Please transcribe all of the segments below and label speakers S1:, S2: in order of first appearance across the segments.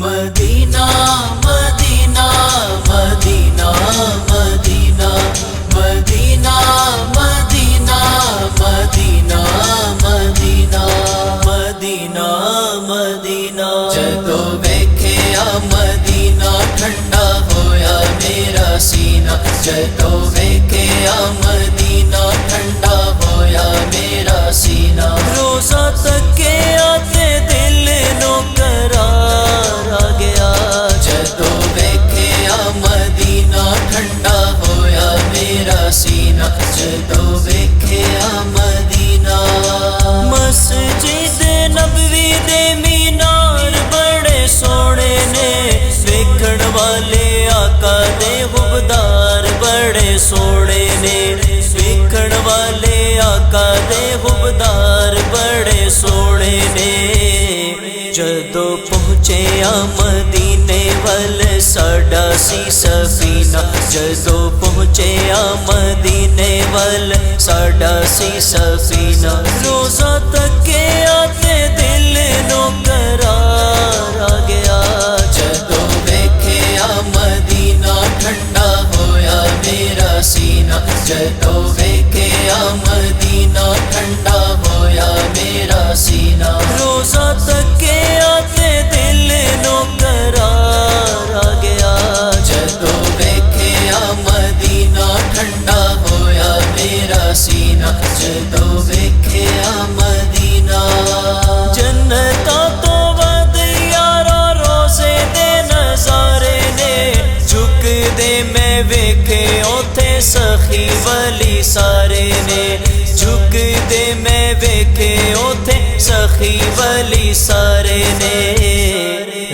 S1: مدینہ مدینہ مدینہ مدینہ مدینہ مدینہ مدینہ مدینہ مدینہ مدینہ جدو ویکھیا مدینہ ٹھنڈا ہویا میرا سینہ جدو ویکھیا مدینہ ٹھنڈا ہویا میرا سینہ روزہ تکیا تے دل نو قرار آ گیا جدو ویکھیا مدینہ ٹھنڈا ہویا میرا سینہ جدو ویکھیا مدینہ مسجد نبوی دے مینار بڑے سونے نے ویکھن والے آقا دے حبدار بڑے سونے نے ویکھن والے آقا دے حبدار بڑے سونے نے جدو پہنچے مدینے ول ساڈا سی سفینہ جدو پہنچے مدینے ول ساڈا سی سفینہ روزہ تکیا تے دل نو قرار آ گیا جدو ویکھیا مدینہ ٹھنڈا ہویا میرا سینہ جدو ویکھیا مدینہ ٹھنڈا ہویا میرا سینہ روزہ تکیا تے دل نو قرار آ گیا جدو ویکھیا مدینہ ٹھنڈا ہویا میرا سینہ جدو ویکھیا مدینہ جنتاں تو ود یارا روزے دے نظارے نے جھک دے میں ویکھے اوتھے سخی ولی سارے نے جھک دے میں ویکھے اوتھے سخی ولی سارے نے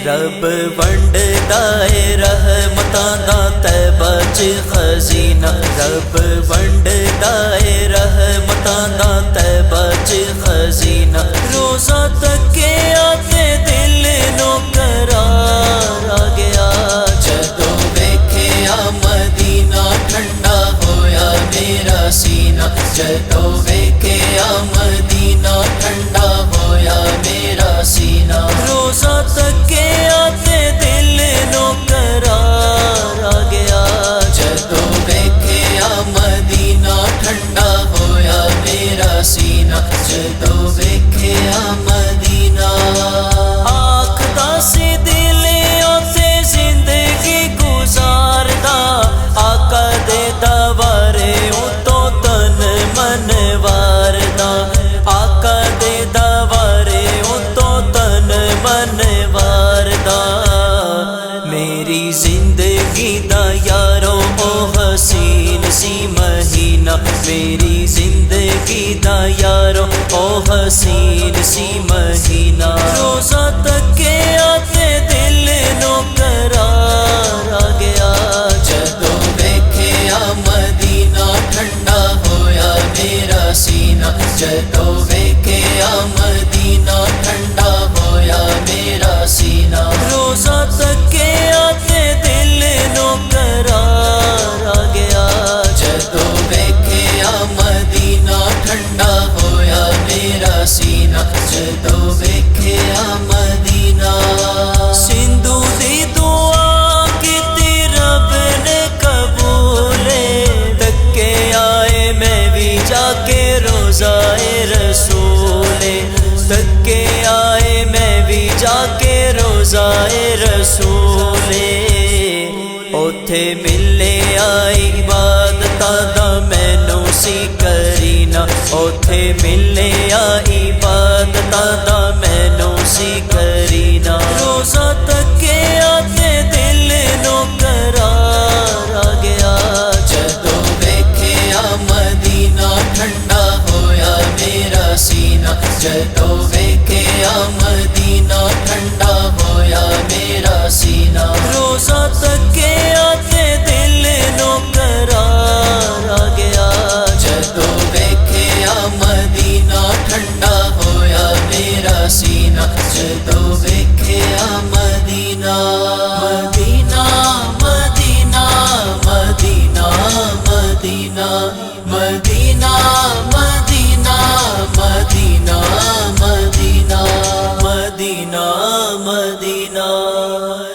S1: رب ونڈدا اے رحمتاں دا طیبہ چ خزینہ رب ونڈدا اے رحمتاں دا طیبہ چ خزینہ روزہ تکیا تے دل نو قرار آ گیا جدو ویکھیا مدینہ ٹھنڈا ہویا میرا سینہ جدو ویکھیا مدینہ ٹھنڈا ہویا میرا سینہ روزہ تکیا تے دل نو قرار آ گیا جدو ویکھیا مدینہ ٹھنڈا ہویا میرا سینہ جدو ویکھیا مدینہ آکھدا سی دل اوتے زندگی گزاردا آقا دے دوارے اتوں تن من واردا آقا دے دوارے اتوں تن من واردا میری زندگی دا یارو او حسین سی مہینہ میری زندگی دا یارو او حسین سی مہینہ روزہ تکیا تے دل نو قرار آ گیا جدو ویکھیا مدینہ ٹھنڈا ہویا میرا سینہ جدو ویکھیا مدینہ ٹھنڈا ہویا میرا سینہ روزہ تکیا تے دل نو قرار آ گیا جدو ویکھیا مدینہ ٹھنڈا ہویا میرا سینہ جدو ویکھیا مدینہ سندھو دی دعا کیتی رب نے قبول تکے آئے میں بھی جا کے روزہ رسول تکے آئے میں بھی جا کے روزہ رسول اوتھے ملے آئی عبادتاں دا مینوں سی کرینہ اوتھے ملے آئی عبادتاں دا مینوں سی کرینہ روزہ تکیا تے دل نو قرار آ گیا جدو ویکھیا مدینہ ٹھنڈا ہویا میرا سینہ جدو ویکھیا مدینہ ٹھنڈا ہویا میرا سینہ روزہ تکیا تے دل نو قرار آ گیا جدو ویکھیا مدینہ ٹھنڈا ہویا میرا سینہ جدو ویکھیا مدینہ مدینہ مدینہ مدینہ مدینہ مدینہ مدینہ مدینہ ہے